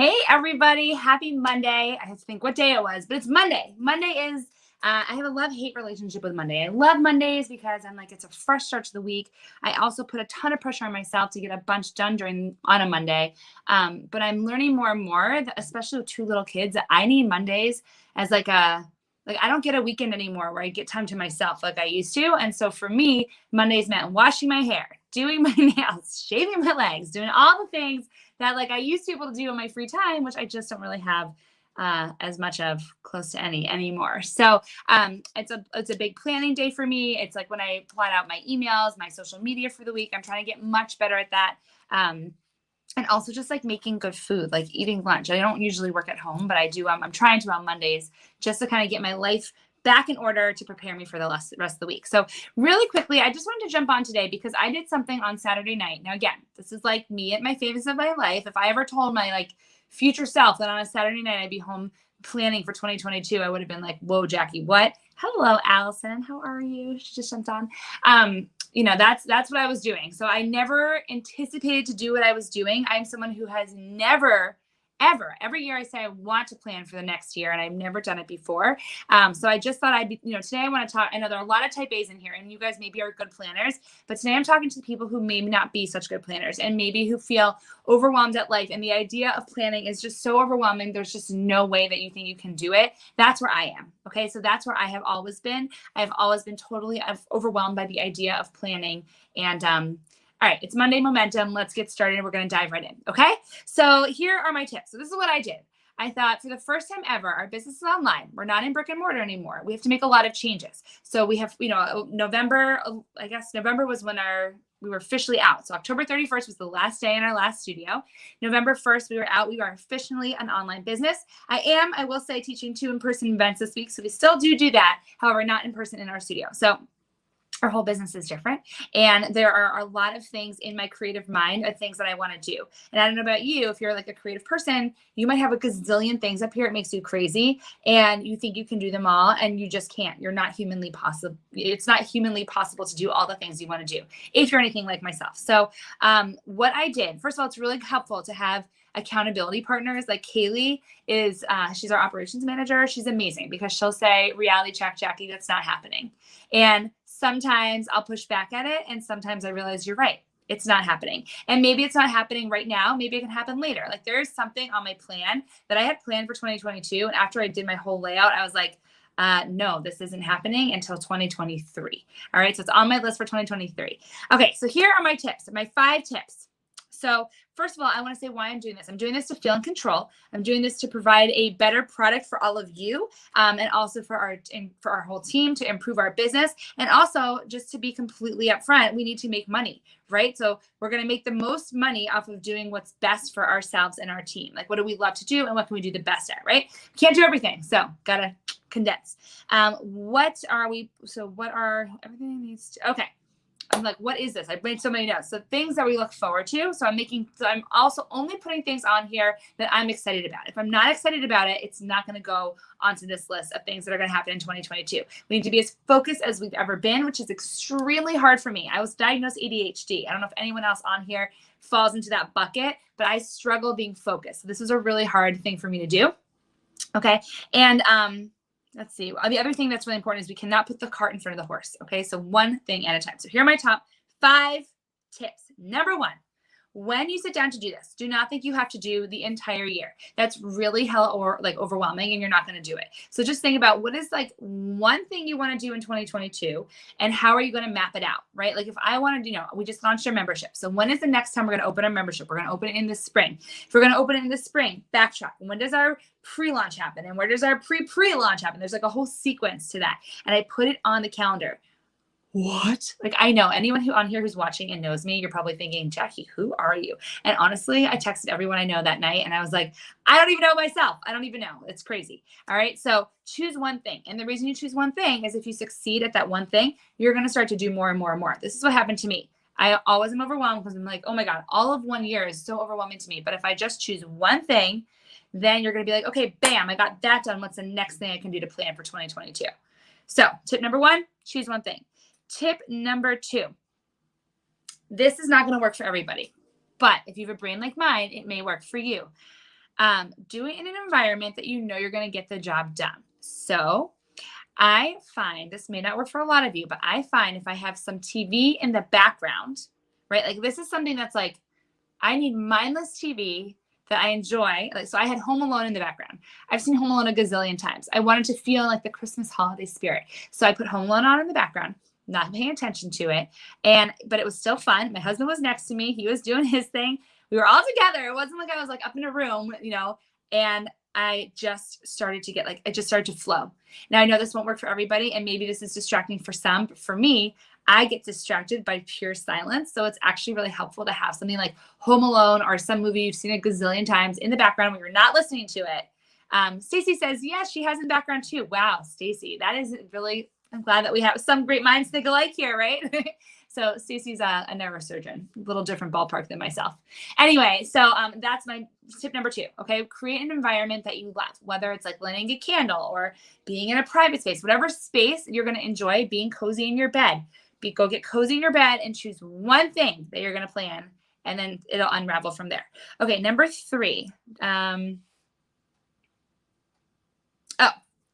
Hey, everybody. Happy Monday. I have to think what day it was, but it's Monday. Monday is, I have a love-hate relationship with Monday. I love Mondays because I'm like, it's a fresh start to the week. I also put a ton of pressure on myself to get a bunch done on a Monday. But I'm learning more and more, that, especially with two little kids, that I need Mondays as like I don't get a weekend anymore where I get time to myself like I used to. And so for me, Mondays meant washing my hair, doing my nails, shaving my legs, doing all the things that like I used to be able to do in my free time, which I just don't really have as much of close to any anymore. So it's a big planning day for me. It's like when I plot out my emails, my social media for the week. I'm trying to get much better at that. And also just like making good food, like eating lunch. I don't usually work at home, but I do. I'm trying to on Mondays just to kind of get my life back in order to prepare me for the rest of the week. So really quickly, I just wanted to jump on today because I did something on Saturday night. Now, again, this is like me at my phase of my life. If I ever told my like future self that on a Saturday night I'd be home planning for 2022, I would have been like, whoa, Jackie, what? Hello, Allison. How are you? She just jumped on. That's what I was doing. So I never anticipated to do what I was doing. I'm someone who has never, ever, every year I say I want to plan for the next year, and I've never done it before. So I just thought today I want to talk. I know there are a lot of type A's in here, and you guys maybe are good planners, but today I'm talking to the people who may not be such good planners and maybe who feel overwhelmed at life. And the idea of planning is just so overwhelming. There's just no way that you think you can do it. That's where I am. Okay. So that's where I have always been. I've always been totally overwhelmed by the idea of planning. And, all right, it's Monday momentum. Let's get started. We're going to dive right in. Okay. So here are my tips. So this is what I did. I thought for the first time ever, our business is online. We're not in brick and mortar anymore. We have to make a lot of changes. So we have, November was when we were officially out. So October 31st was the last day in our last studio. November 1st, we were out. We are officially an online business. I will say, teaching 2 in-person events this week. So we still do that. However, not in person in our studio. So our whole business is different. And there are a lot of things in my creative mind of things that I want to do. And I don't know about you, if you're like a creative person, you might have a gazillion things up here. It makes you crazy and you think you can do them all and you just can't. You're not humanly possible. It's not humanly possible to do all the things you want to do if you're anything like myself. So what I did, first of all, it's really helpful to have accountability partners. Like Kaylee is, she's our operations manager. She's amazing because she'll say, reality check, Jackie, that's not happening. And sometimes I'll push back at it. And sometimes I realize you're right. It's not happening. And maybe it's not happening right now. Maybe it can happen later. Like there is something on my plan that I had planned for 2022. And after I did my whole layout, I was like, no, this isn't happening until 2023. All right. So it's on my list for 2023. Okay. So here are my tips, my 5 tips. So first of all, I want to say why I'm doing this. I'm doing this to feel in control. I'm doing this to provide a better product for all of you, and also for our whole team to improve our business. And also just to be completely upfront, we need to make money, right? So we're going to make the most money off of doing what's best for ourselves and our team. Like what do we love to do and what can we do the best at, right? Can't do everything. So gotta condense. Everything needs to, okay. I'm like, what is this? I've made so many notes. So things that we look forward to. So I'm also only putting things on here that I'm excited about. If I'm not excited about it, it's not going to go onto this list of things that are going to happen in 2022. We need to be as focused as we've ever been, which is extremely hard for me. I was diagnosed ADHD. I don't know if anyone else on here falls into that bucket, but I struggle being focused. So this is a really hard thing for me to do. Okay. And, let's see. The other thing that's really important is we cannot put the cart in front of the horse. Okay. So one thing at a time. So here are my top 5 tips. Number 1, when you sit down to do this, do not think you have to do the entire year. That's really overwhelming and you're not going to do it. So just think about what is like one thing you want to do in 2022 and how are you going to map it out, right? Like if I wanted to, we just launched our membership. So when is the next time we're going to open our membership? We're going to open it in the spring. If we're going to open it in the spring, backtrack. When does our pre-launch happen? And where does our pre-launch happen? There's like a whole sequence to that. And I put it on the calendar. What? Like, I know anyone who on here who's watching and knows me, you're probably thinking, Jackie, who are you? And honestly, I texted everyone I know that night and I was like, I don't even know myself. I don't even know. It's crazy. All right. So choose one thing. And the reason you choose one thing is if you succeed at that one thing, you're going to start to do more and more and more. This is what happened to me. I always am overwhelmed because I'm like, oh my God, all of 1 year is so overwhelming to me. But if I just choose one thing, then you're going to be like, okay, bam, I got that done. What's the next thing I can do to plan for 2022? So tip number 1, choose one thing. Tip number 2, this is not going to work for everybody, but if you have a brain like mine, it may work for you. Do it in an environment that you know you're going to get the job done. So I find, this may not work for a lot of you, but I find if I have some TV in the background, right? Like this is something that's like, I need mindless TV that I enjoy. Like, so I had Home Alone in the background. I've seen Home Alone a gazillion times. I wanted to feel like the Christmas holiday spirit. So I put Home Alone on in the background, not paying attention to it. But it was still fun. My husband was next to me. He was doing his thing. We were all together. It wasn't like I was like up in a room, and I just started to it just started to flow. Now I know this won't work for everybody, and maybe this is distracting for some, but for me, I get distracted by pure silence. So it's actually really helpful to have something like Home Alone or some movie you've seen a gazillion times in the background when you're not listening to it. Stacy says, yes, she has in the background too. Wow, Stacy, that is really, I'm glad that we have some great minds think alike here, right? So Stacy's a neurosurgeon, a little different ballpark than myself. Anyway, so that's my tip number 2. Okay, create an environment that you love, whether it's like lighting a candle or being in a private space, whatever space you're going to enjoy, being cozy in your bed. Go get cozy in your bed and choose one thing that you're going to plan, and then it'll unravel from there. Okay, number 3.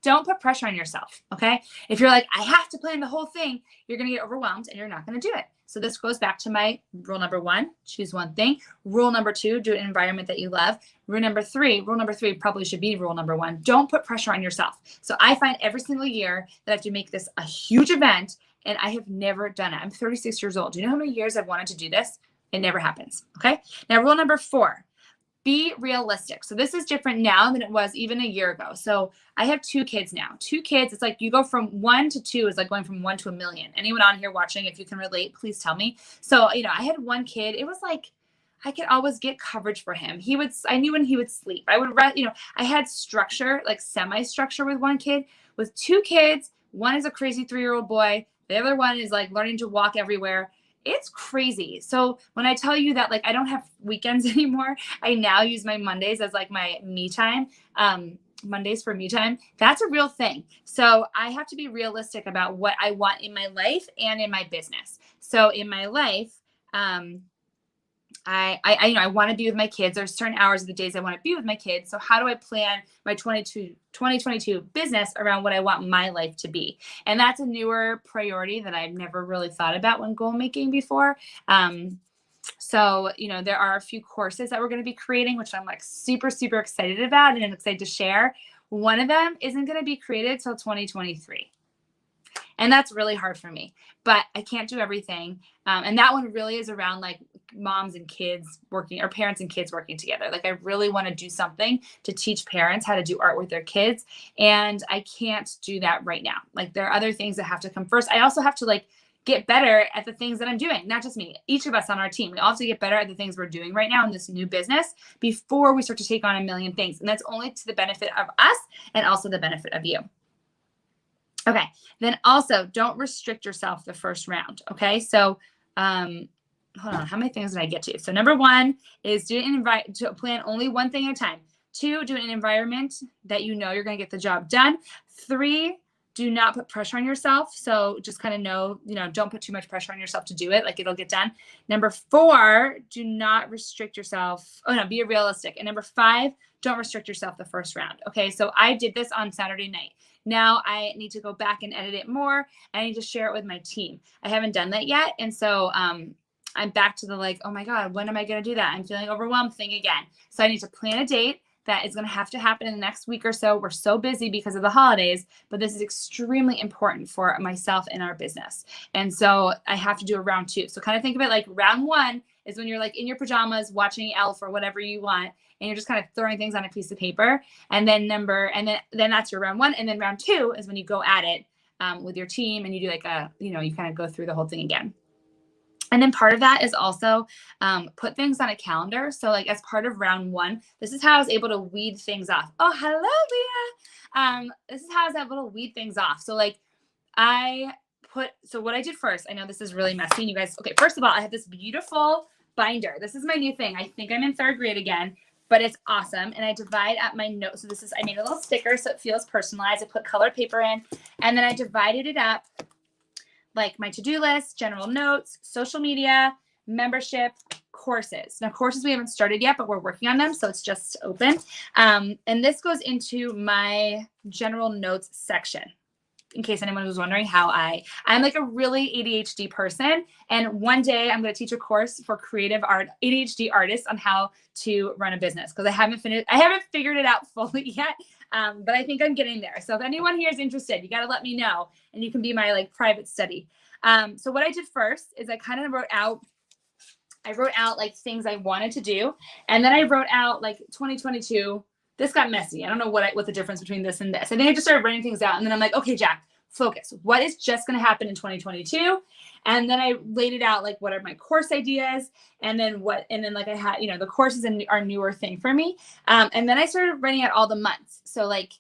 Don't put pressure on yourself, okay? If you're like, I have to plan the whole thing, you're going to get overwhelmed and you're not going to do it. So this goes back to my rule number 1, choose one thing. Rule number 2, do an environment that you love. Rule number 3 probably should be rule number 1. Don't put pressure on yourself. So I find every single year that I have to make this a huge event, and I have never done it. I'm 36 years old. Do you know how many years I've wanted to do this? It never happens, okay? Now, rule number 4, be realistic. So this is different now than it was even a year ago. So I have 2 kids now. 2 kids, it's like you go from 1 to 2 is like going from 1 to a million. Anyone on here watching, if you can relate, please tell me. So, I had 1 kid. It was like I could always get coverage for him. I knew when he would sleep. I had structure, like semi-structure with 1 kid. With 2 kids, one is a crazy 3-year-old boy. The other one is like learning to walk everywhere. It's crazy. So when I tell you that, like, I don't have weekends anymore, I now use my Mondays as like my me time. Mondays for me time. That's a real thing. So I have to be realistic about what I want in my life and in my business. So in my life, I want to be with my kids. There's certain hours of the days I want to be with my kids. So how do I plan my 2022 business around what I want my life to be? And that's a newer priority that I've never really thought about when goal making before. So, there are a few courses that we're going to be creating, which I'm like super, super excited about and I'm excited to share. One of them isn't going to be created till 2023. And that's really hard for me, but I can't do everything. And that one really is around like moms and kids working, or parents and kids working together. Like I really want to do something to teach parents how to do art with their kids. And I can't do that right now. Like there are other things that have to come first. I also have to like get better at the things that I'm doing. Not just me, each of us on our team. We all have to get better at the things we're doing right now in this new business before we start to take on a million things. And that's only to the benefit of us and also the benefit of you. Okay. Then also don't restrict yourself the first round. Okay. So, hold on. How many things did I get to? So number 1 is to plan only one thing at a time. 2, do an environment that you know you're going to get the job done. 3, do not put pressure on yourself. So just kind of know, don't put too much pressure on yourself to do it. Like it'll get done. Number 4, do not restrict yourself. Oh no, be realistic. And number 5, don't restrict yourself the first round. Okay. So I did this on Saturday night. Now I need to go back and edit it more. I need to share it with my team. I haven't done that yet. And so, I'm back to the like, oh my God, when am I going to do that? I'm feeling overwhelmed thing again. So I need to plan a date that is going to have to happen in the next week or so. We're so busy because of the holidays, but this is extremely important for myself and our business. And so I have to do a round 2. So kind of think of it like round 1 is when you're like in your pajamas watching Elf or whatever you want, and you're just kind of throwing things on a piece of paper. And then then that's your round 1. And then round 2 is when you go at it with your team and you do like you kind of go through the whole thing again. And then part of that is also put things on a calendar. So like as part of round 1, this is how I was able to weed things off. Oh, hello, Leah. This is how I was able to weed things off. So like so what I did first, I know this is really messy. And you guys, okay, first of all, I have this beautiful binder. This is my new thing. I think I'm in 3rd grade again, but it's awesome. And I divide up my notes. So I made a little sticker so it feels personalized. I put colored paper in, and then I divided it up like my to-do list, general notes, social media, membership, courses. Now, courses we haven't started yet, but we're working on them, so it's just open. And this goes into my general notes section, in case anyone was wondering how I'm like a really ADHD person. And one day I'm going to teach a course for creative art, ADHD artists on how to run a business, because I haven't figured it out fully yet. But I think I'm getting there. So if anyone here is interested, you got to let me know, and you can be my like private study. So what I did first is I kind of wrote out like things I wanted to do. And then I wrote out like 2022. This got messy. I don't know what the difference between this and this. I think I just started writing things out, and then I'm like, okay, Jack, focus. What is just going to happen in 2022? And then I laid it out, like, what are my course ideas? And then like I had, the courses are a newer thing for me. And then I started writing out all the months. So like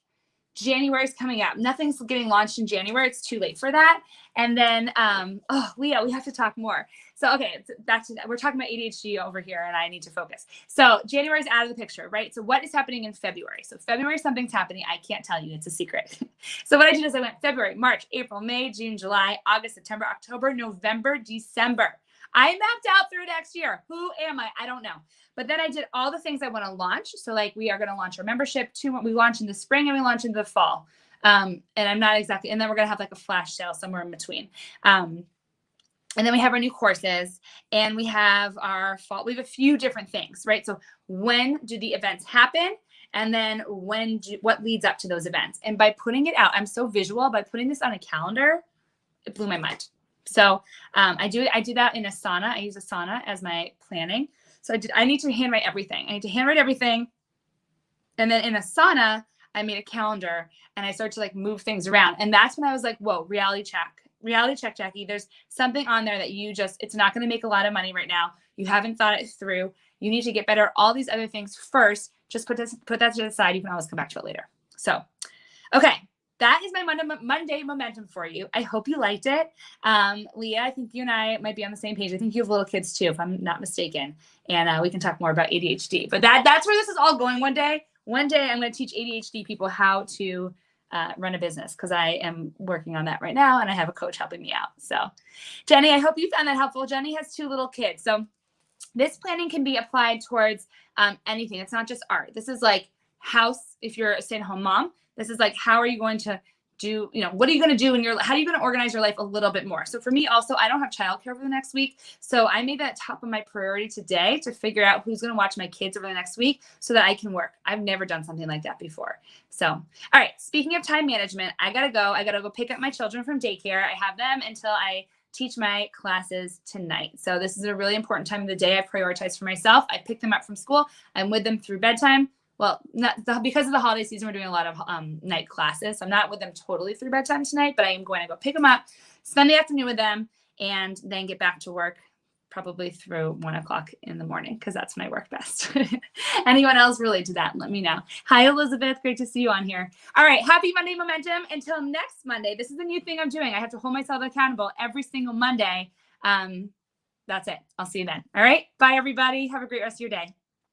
January is coming up. Nothing's getting launched in January. It's too late for that. And then, Leah, we have to talk more. So, okay, we're talking about ADHD over here, and I need to focus. So January's out of the picture, right? So what is happening in February? So February, something's happening. I can't tell you. It's a secret. So what I did is I went February, March, April, May, June, July, August, September, October, November, December. I mapped out through next year. Who am I? I don't know. But then I did all the things I want to launch. So like we are going to launch our membership. We launch in the spring and we launch in the fall. And I'm not exactly, and then we're going to have like a flash sale somewhere in between. And then we have our new courses, and we have our fall. We have a few different things, right? So when do the events happen? And then what leads up to those events? And by putting it out, I'm so visual. By putting this on a calendar, it blew my mind. So I do that in Asana. I use Asana as my planning. So I need to handwrite everything. I need to handwrite everything. And then in Asana, I made a calendar, and I started to like move things around. And that's when I was like, whoa, reality check, Jackie. There's something on there that it's not going to make a lot of money right now. You haven't thought it through. You need to get better at all these other things first. Just put that to the side. You can always come back to it later. So, okay. That is my Monday momentum for you. I hope you liked it. Leah, I think you and I might be on the same page. I think you have little kids too, if I'm not mistaken. And we can talk more about ADHD. But that's where this is all going one day. One day I'm going to teach ADHD people how to run a business, because I am working on that right now, and I have a coach helping me out. So Jenny, I hope you found that helpful. Jenny has 2 little kids. So this planning can be applied towards anything. It's not just art. This is like house, if you're a stay-at-home mom. This is like, how are you going to do, what are you going to do how are you going to organize your life a little bit more? So for me also, I don't have childcare for the next week. So I made that top of my priority today to figure out who's going to watch my kids over the next week so that I can work. I've never done something like that before. So, all right. Speaking of time management, I got to go pick up my children from daycare. I have them until I teach my classes tonight. So this is a really important time of the day. I prioritize for myself. I pick them up from school. I'm with them through bedtime. Well, because of the holiday season, we're doing a lot of night classes. So I'm not with them totally through bedtime tonight, but I am going to go pick them up, spend the afternoon with them, and then get back to work probably through 1 o'clock in the morning, because that's when I work best. Anyone else relate to that? Let me know. Hi, Elizabeth. Great to see you on here. All right. Happy Monday momentum. Until next Monday. This is a new thing I'm doing. I have to hold myself accountable every single Monday. That's it. I'll see you then. All right. Bye, everybody. Have a great rest of your day.